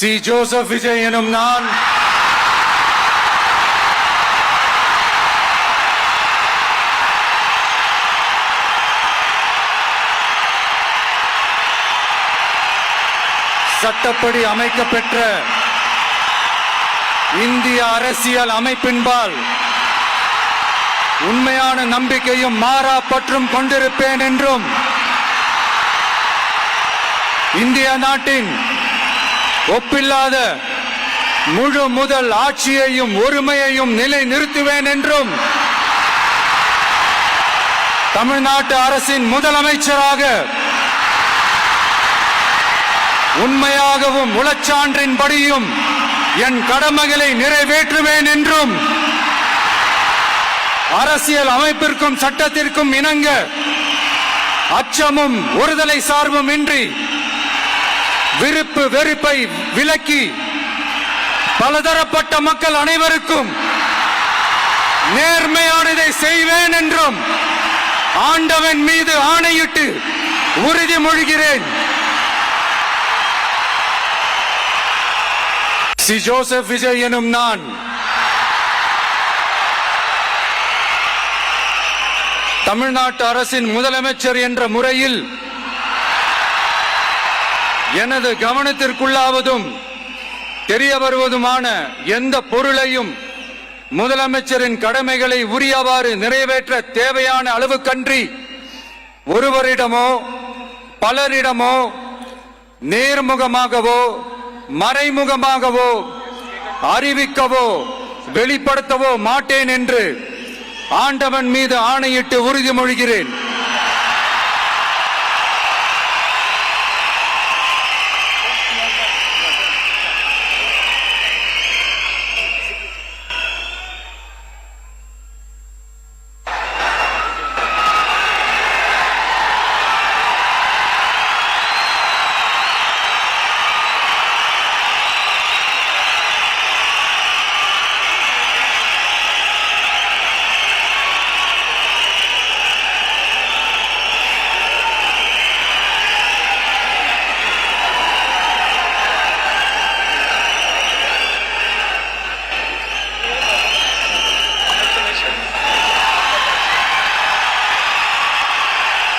C. Joseph Vijay எனும் நான் சட்டப்படி அமைக்கப்பெற்ற இந்திய அரசியல் அமைப்பின்பால் உண்மையான நம்பிக்கையும் மாறா பற்றும் கொண்டிருப்பேன் என்றும் இந்திய நாட்டின் ஒப்பில்லாத முழு முதல் ஆட்சியையும் ஒருமையையும் நிலை நிறுத்துவேன் என்றும் தமிழ்நாட்டு அரசின் முதலமைச்சராக உண்மையாகவும் உளச்சான்றின்படியும் என் கடமைகளை நிறைவேற்றுவேன் என்றும் அரசியல் அமைப்பிற்கும் சட்டத்திற்கும் இணங்க அச்சமும் ஒருதலை சார்பும் இன்றி விருப்பு வெறுப்பை விலக்கி பலதரப்பட்ட மக்கள் அனைவருக்கும் நேர்மையானதை செய்வேன் என்றும் ஆண்டவன் மீது ஆணையிட்டு உறுதிமொழிகிறேன். சி. ஜோசப் விஜய் எனும் நான் தமிழ்நாட்டு அரசின் முதலமைச்சர் என்ற முறையில் எனது கவனத்திற்குள்ளாவதும் தெரிய வருவதுமான எந்த பொருளையும் முதலமைச்சரின் கடமைகளை உரியவாறு நிறைவேற்ற தேவையான அளவுக்கன்றி ஒருவரிடமோ பலரிடமோ நேர்முகமாகவோ மறைமுகமாகவோ அறிவிக்கவோ வெளிப்படுத்தவோ மாட்டேன் என்று ஆண்டவன் மீது ஆணையிட்டு உறுதிமொழிகிறேன்.